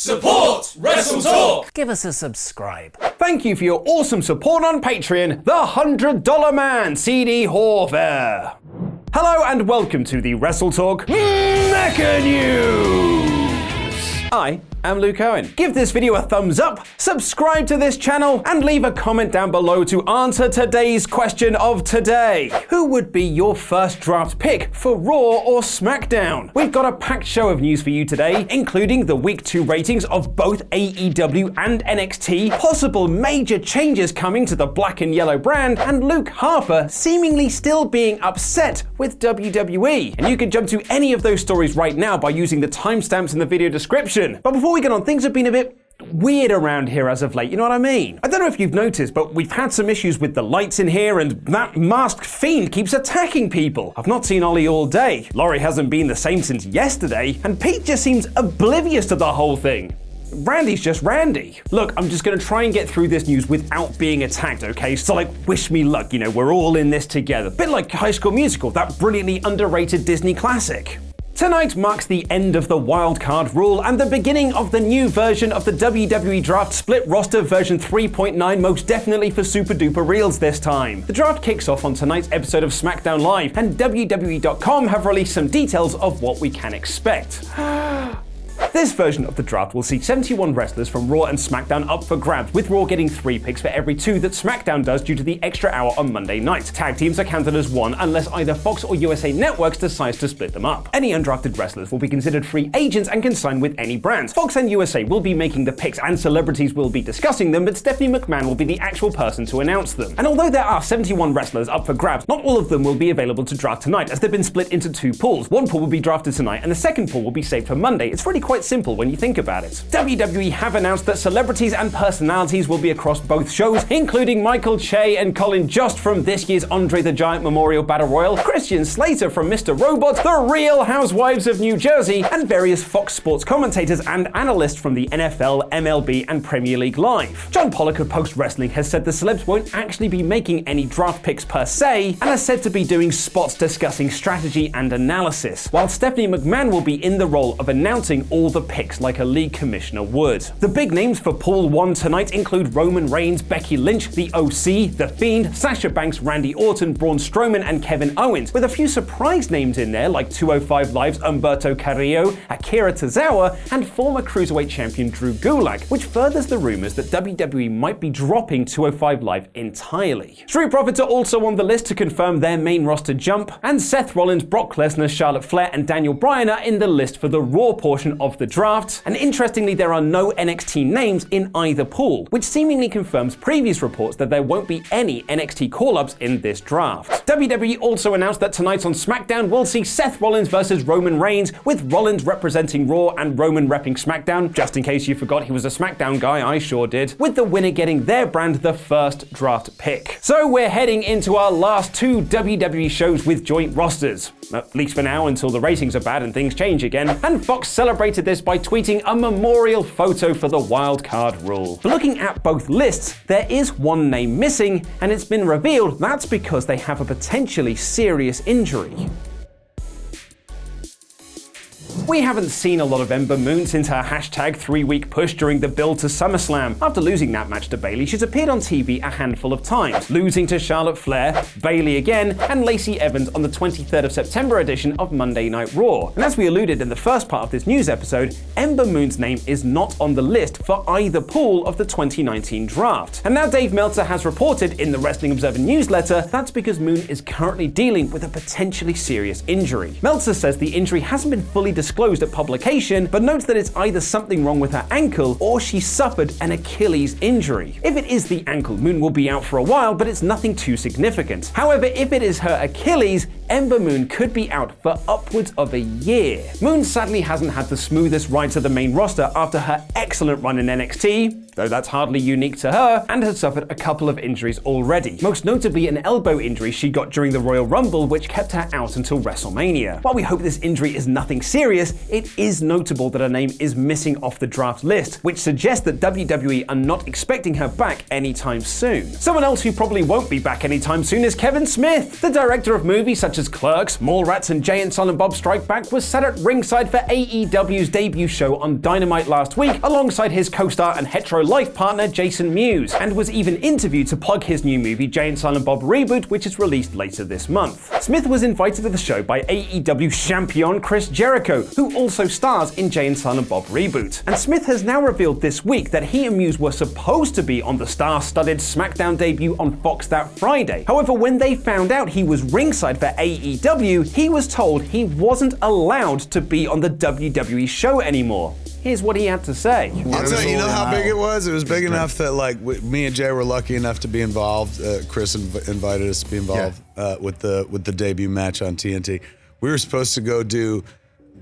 Support WrestleTalk! Give us a subscribe. Thank you for your awesome support on Patreon, the $100 Man, CD Harper. Hello and welcome to the WrestleTalk Mecha News. I am Luke Owen. Give this video a thumbs up, subscribe to this channel, and leave a comment down below to answer today's question of today. Who would be your first draft pick for Raw or SmackDown? We've got a packed show of news for you today, including the Week 2 ratings of both AEW and NXT, possible major changes coming to the black and yellow brand, and Luke Harper seemingly still being upset with WWE. And you can jump to any of those stories right now by using the timestamps in the video description. But before we get on, things have been a bit weird around here as of late, you know what I mean? I don't know if you've noticed, but we've had some issues with the lights in here, and that masked fiend keeps attacking people. I've not seen Ollie all day. Laurie hasn't been the same since yesterday, and Pete just seems oblivious to the whole thing. Randy's just Randy. Look, I'm just gonna try and get through this news without being attacked, okay? So like, wish me luck, you know, we're all in this together. Bit like High School Musical, that brilliantly underrated Disney classic. Tonight marks the end of the wildcard rule and the beginning of the new version of the WWE Draft split roster version 3.9, most definitely for super duper reals this time. The draft kicks off on tonight's episode of SmackDown Live, and WWE.com have released some details of what we can expect. This version of the draft will see 71 wrestlers from Raw and SmackDown up for grabs, with Raw getting 3 picks for every 2 that SmackDown does due to the extra hour on Monday night. Tag teams are counted as 1 unless either Fox or USA Networks decides to split them up. Any undrafted wrestlers will be considered free agents and can sign with any brands. Fox and USA will be making the picks and celebrities will be discussing them, but Stephanie McMahon will be the actual person to announce them. And although there are 71 wrestlers up for grabs, not all of them will be available to draft tonight, as they've been split into 2 pools. One pool will be drafted tonight and the second pool will be saved for Monday. It's really quite simple when you think about it. WWE have announced that celebrities and personalities will be across both shows, including Michael Che and Colin Jost from this year's Andre the Giant Memorial Battle Royal, Christian Slater from Mr. Robot, The Real Housewives of New Jersey, and various Fox Sports commentators and analysts from the NFL, MLB, and Premier League Live. John Pollock of Post Wrestling has said the celebs won't actually be making any draft picks per se, and are said to be doing spots discussing strategy and analysis, while Stephanie McMahon will be in the role of announcing all the picks like a league commissioner would. The big names for Pool 1 tonight include Roman Reigns, Becky Lynch, The OC, The Fiend, Sasha Banks, Randy Orton, Braun Strowman, and Kevin Owens, with a few surprise names in there like 205 Live's Humberto Carrillo, Akira Tozawa, and former Cruiserweight champion Drew Gulak, which furthers the rumors that WWE might be dropping 205 Live entirely. Street Profits are also on the list to confirm their main roster jump, and Seth Rollins, Brock Lesnar, Charlotte Flair, and Daniel Bryan are in the list for the Raw portion of the draft. And interestingly, there are no NXT names in either pool, which seemingly confirms previous reports that there won't be any NXT call-ups in this draft. WWE also announced that tonight on SmackDown we'll see Seth Rollins versus Roman Reigns, with Rollins representing Raw and Roman repping SmackDown. Just in case you forgot he was a SmackDown guy, I sure did. With the winner getting their brand the first draft pick. So we're heading into our last 2 WWE shows with joint rosters. At least for now, until the ratings are bad and things change again. And Fox celebrated this by tweeting a memorial photo for the wild card rule. But looking at both lists, there is one name missing, and it's been revealed that's because they have a potentially serious injury. We haven't seen a lot of Ember Moon since her hashtag 3-week push during the build to SummerSlam. After losing that match to Bayley, she's appeared on TV a handful of times, losing to Charlotte Flair, Bayley again, and Lacey Evans on the 23rd of September edition of Monday Night Raw. And as we alluded in the first part of this news episode, Ember Moon's name is not on the list for either pool of the 2019 draft. And now Dave Meltzer has reported in the Wrestling Observer newsletter that's because Moon is currently dealing with a potentially serious injury. Meltzer says the injury hasn't been fully disclosed at publication, but notes that it's either something wrong with her ankle or she suffered an Achilles injury. If it is the ankle, Moon will be out for a while, but it's nothing too significant. However, if it is her Achilles, Ember Moon could be out for upwards of a year. Moon sadly hasn't had the smoothest ride to the main roster after her excellent run in NXT, though that's hardly unique to her, and has suffered a couple of injuries already, most notably an elbow injury she got during the Royal Rumble, which kept her out until WrestleMania. While we hope this injury is nothing serious, it is notable that her name is missing off the draft list, which suggests that WWE are not expecting her back anytime soon. Someone else who probably won't be back anytime soon is Kevin Smith. The director of movies such such as Clerks, Mallrats, and Jay and Silent Bob Strike Back was sat at ringside for AEW's debut show on Dynamite last week, alongside his co-star and hetero life partner Jason Mewes, and was even interviewed to plug his new movie Jay and Silent Bob Reboot, which is released later this month. Smith was invited to the show by AEW champion Chris Jericho, who also stars in Jay and Silent Bob Reboot. And Smith has now revealed this week that he and Mewes were supposed to be on the star-studded SmackDown debut on Fox that Friday. However, when they found out he was ringside for AEW, he was told he wasn't allowed to be on the WWE show anymore. Here's what he had to say. I'll tell you, how big it was? It was big enough that me and Jay were lucky enough to be involved. Chris invited us to be involved with the debut match on TNT. We were supposed to go do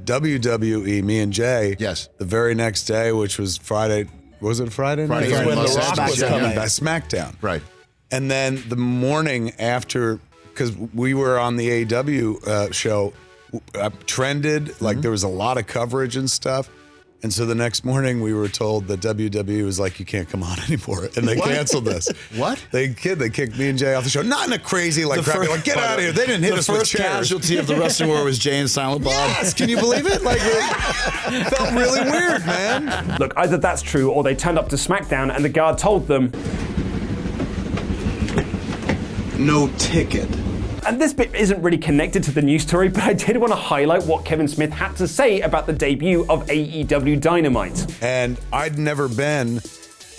WWE, me and Jay, the very next day, which was Friday. Was it Friday night? Friday When night. The Rock was coming. SmackDown. Right. And then the morning after, because we were on the AEW show, trended, there was a lot of coverage and stuff. And so the next morning we were told that WWE was like, you can't come on anymore. And they canceled us. What? They kicked me and Jay off the show. Not in a crazy, get out of here. They didn't hit us with chairs. The first casualty of the wrestling war was Jay and Silent Bob. Yes, can you believe it? It felt really weird, man. Look, either that's true or they turned up to SmackDown and the guard told them, no ticket. And this bit isn't really connected to the news story, but I did want to highlight what Kevin Smith had to say about the debut of AEW Dynamite. And I'd never been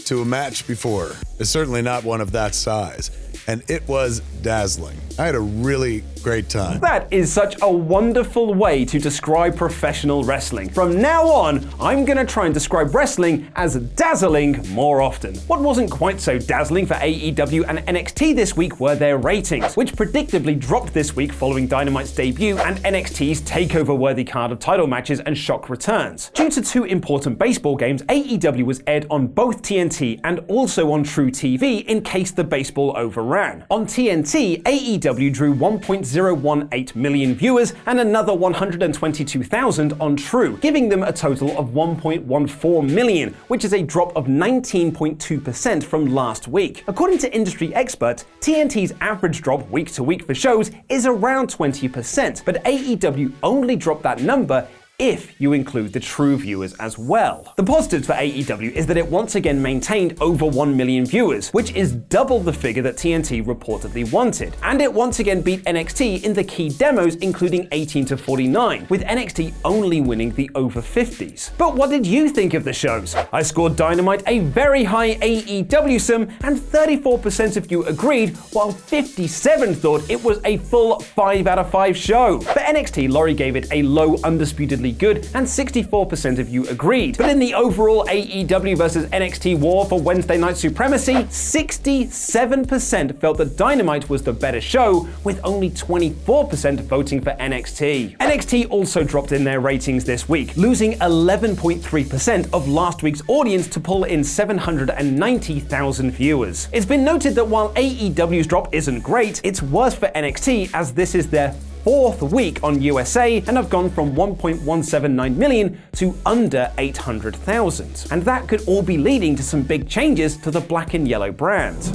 to a match before. It's certainly not one of that size. And it was dazzling. I had a really great time. That is such a wonderful way to describe professional wrestling. From now on, I'm going to try and describe wrestling as dazzling more often. What wasn't quite so dazzling for AEW and NXT this week were their ratings, which predictably dropped this week following Dynamite's debut and NXT's takeover-worthy card of title matches and shock returns. Due to two important baseball games, AEW was aired on both TNT and also on True TV in case the baseball overran. On TNT, AEW drew 1.018 million viewers and another 122,000 on True, giving them a total of 1.14 million, which is a drop of 19.2% from last week. According to industry experts, TNT's average drop week to week for shows is around 20%, but AEW only dropped that number if you include the True viewers as well. The positives for AEW is that it once again maintained over 1 million viewers, which is double the figure that TNT reportedly wanted. And it once again beat NXT in the key demos, including 18 to 49, with NXT only winning the over 50s. But what did you think of the shows? I scored Dynamite a very high AEW sum, and 34% of you agreed, while 57% thought it was a full 5 out of 5 show. For NXT, Laurie gave it a low undisputedly good, and 64% of you agreed. But in the overall AEW versus NXT war for Wednesday Night Supremacy, 67% felt that Dynamite was the better show, with only 24% voting for NXT. NXT also dropped in their ratings this week, losing 11.3% of last week's audience to pull in 790,000 viewers. It's been noted that while AEW's drop isn't great, it's worse for NXT as this is their 4th week on USA and have gone from 1.179 million to under 800,000. And that could all be leading to some big changes to the black and yellow brand.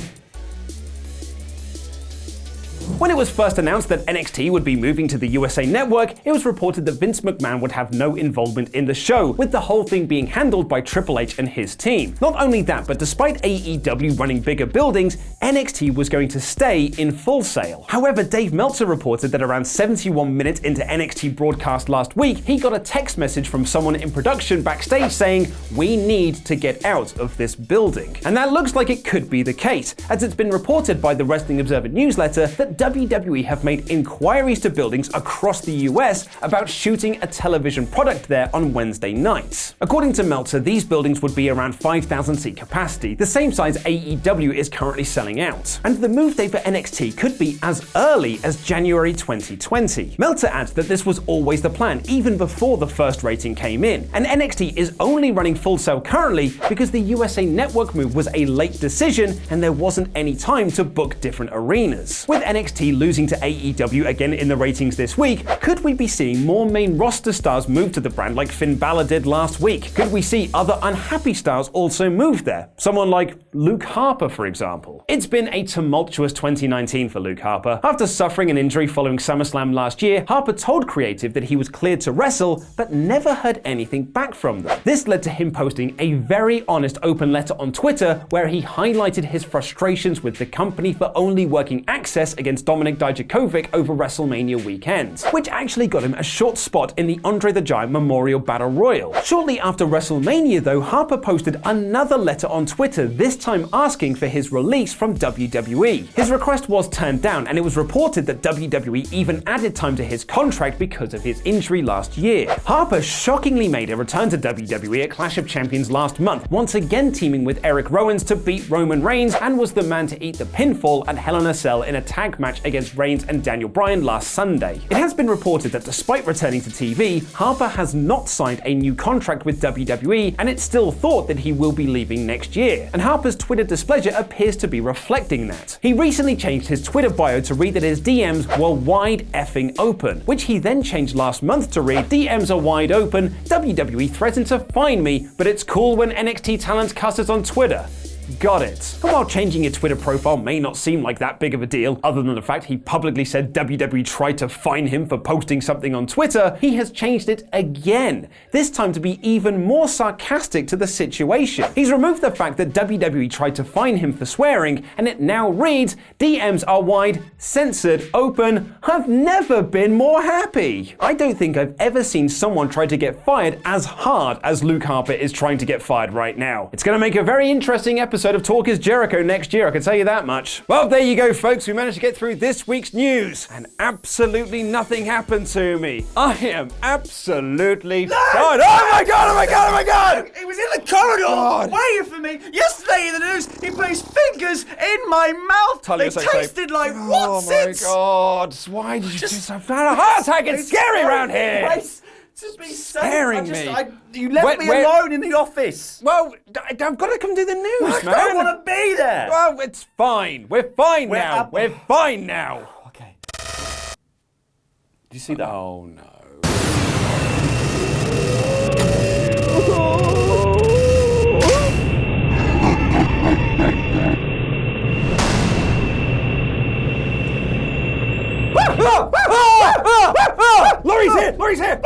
When it was first announced that NXT would be moving to the USA Network, it was reported that Vince McMahon would have no involvement in the show, with the whole thing being handled by Triple H and his team. Not only that, but despite AEW running bigger buildings, NXT was going to stay in Full Sail. However, Dave Meltzer reported that around 71 minutes into NXT broadcast last week, he got a text message from someone in production backstage saying, "We need to get out of this building." And that looks like it could be the case, as it's been reported by the Wrestling Observer newsletter that WWE have made inquiries to buildings across the US about shooting a television product there on Wednesday nights. According to Meltzer, these buildings would be around 5,000 seat capacity, the same size AEW is currently selling out. And the move date for NXT could be as early as January 2020. Meltzer adds that this was always the plan, even before the first rating came in. And NXT is only running Full Sail currently because the USA Network move was a late decision and there wasn't any time to book different arenas. With NXT NXT losing to AEW again in the ratings this week, could we be seeing more main roster stars move to the brand like Finn Balor did last week? Could we see other unhappy stars also move there? Someone like Luke Harper, for example. It's been a tumultuous 2019 for Luke Harper. After suffering an injury following SummerSlam last year, Harper told Creative that he was cleared to wrestle, but never heard anything back from them. This led to him posting a very honest open letter on Twitter where he highlighted his frustrations with the company for only working Access against Dominik Dijakovic over WrestleMania weekend, which actually got him a short spot in the Andre the Giant Memorial Battle Royal. Shortly after WrestleMania though, Harper posted another letter on Twitter, this time asking for his release from WWE. His request was turned down, and it was reported that WWE even added time to his contract because of his injury last year. Harper shockingly made a return to WWE at Clash of Champions last month, once again teaming with Eric Rowan to beat Roman Reigns, and was the man to eat the pinfall at Hell in a Cell in a tag match against Reigns and Daniel Bryan last Sunday. It has been reported that despite returning to TV, Harper has not signed a new contract with WWE, and it's still thought that he will be leaving next year. And Harper's Twitter displeasure appears to be reflecting that. He recently changed his Twitter bio to read that his DMs were wide effing open, which he then changed last month to read, DMs are wide open, WWE threatened to fine me, but it's cool when NXT talent cusses on Twitter. Got it. And while changing your Twitter profile may not seem like that big of a deal, other than the fact he publicly said WWE tried to fine him for posting something on Twitter, he has changed it again, this time to be even more sarcastic to the situation. He's removed the fact that WWE tried to fine him for swearing, and it now reads, DMs are wide, censored, open, I've never been more happy. I don't think I've ever seen someone try to get fired as hard as Luke Harper is trying to get fired right now. It's going to make a very interesting episode of Talk is Jericho next year, I can tell you that much. Well, there you go, folks. We managed to get through this week's news, and absolutely nothing happened to me. I am absolutely fine. Oh my god, oh my god, oh my god! He was in the corridor waiting for me. Yesterday in the news, he put his fingers in my mouth. They tasted like Watsons. Oh my god, why did you do so? I've had a heart attack. It's scary around here. Just be scaring me. You left me alone in the office. Well, I've got to come do the news, man. I don't want to be there. Well, it's fine. We're fine now. We're fine now. Okay. Did you see that? Oh no. Laurie's here! Laurie's here!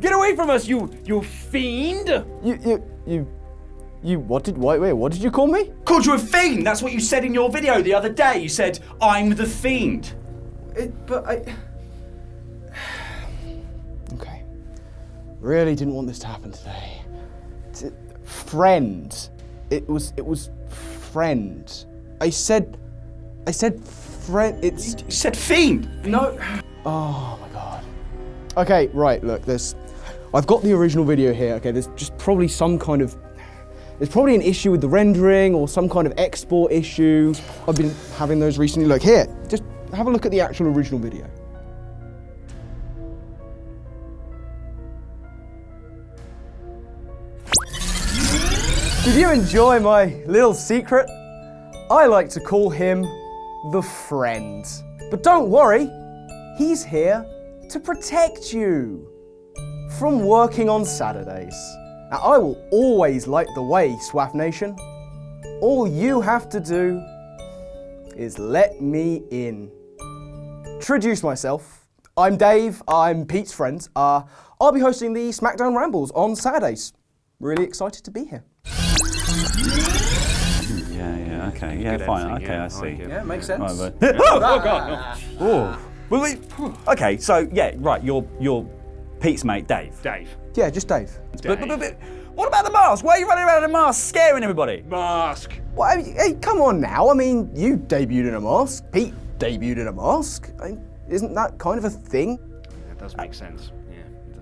Get away from us, you fiend! You what did you call me? Called you a fiend. That's what you said in your video the other day. You said, I'm the fiend. Okay. Really didn't want this to happen today. Friend. It was friend. I said friend. You said fiend. No. Oh my god. Okay, right, look, I've got the original video here, okay, there's just probably there's probably an issue with the rendering or some kind of export issue. I've been having those recently. Look, here, just have a look at the actual original video. Did you enjoy my little secret? I like to call him the Friend. But don't worry, he's here to protect you from working on Saturdays. Now, I will always light the way, SWAF Nation. All you have to do is let me in. Introduce myself. I'm Dave, I'm Pete's friend. I'll be hosting the SmackDown Rambles on Saturdays. Really excited to be here. Yeah, okay, yeah, fine, okay, I see. Yeah, makes sense. Right, but, oh god, oh. Okay, so yeah, right, you're Pete's mate, Dave. Yeah, just Dave. But what about the mask? Why are you running around in a mask scaring everybody? Mask. Well, hey, come on now. I mean, you debuted in a mask. Pete debuted in a mask. Isn't that kind of a thing? That does make sense.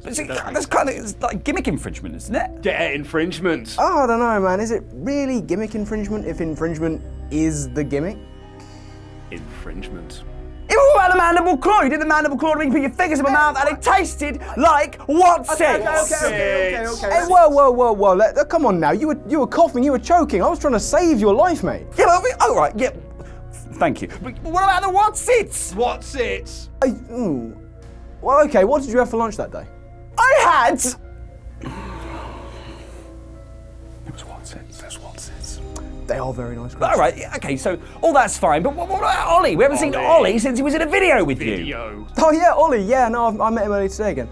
But that's kind of, it's like gimmick infringement, isn't it? Yeah, infringement. Oh, I don't know, man. Is it really gimmick infringement if infringement is the gimmick? Infringement. What about the mandible claw? You did the mandible claw to make you put your fingers in my mouth and it tasted like Watsons. Okay. Hey, whoa. Come on now. You were coughing, you were choking. I was trying to save your life, mate. Yeah, but all right, yeah. Thank you. But what about the what's it? What's it? Well, okay, what did you have for lunch that day? I had. It was what's it. That's what's it. They are very nice. All right, yeah, okay, so all that's fine, but what about Ollie? We haven't seen Ollie since he was in a video with you. Oh yeah, Ollie. Yeah, no, I met him earlier today again.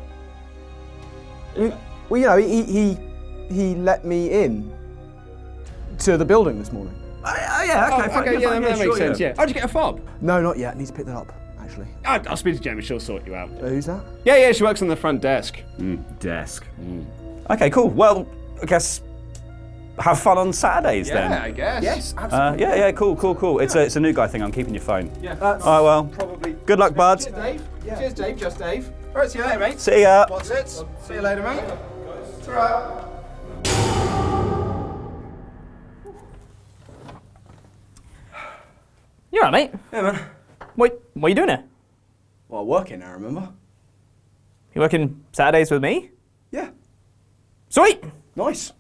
Well, you know, he let me in to the building this morning. Yeah, okay, fine. Okay, yeah, fine, that makes sure, sense. Yeah. How'd you get a fob? No, not yet. Need to pick that up, actually. I'll speak to Jamie. She'll sort you out. Who's that? Yeah, she works on the front desk. Desk. Okay, cool. Well, I guess have fun on Saturdays then. I guess. Yes, absolutely. Yeah, cool. It's a new guy thing. I'm keeping your phone. Yeah. All right, well, Probably. good luck, bud. Cheers, Dave. Cheers, Dave. Just Dave. All right, see you later, mate. See ya. What's it? See you later, mate. It's all right. You all right, mate? Yeah, man. What are you doing here? Well, working now, remember? You working Saturdays with me? Yeah. Sweet! Nice.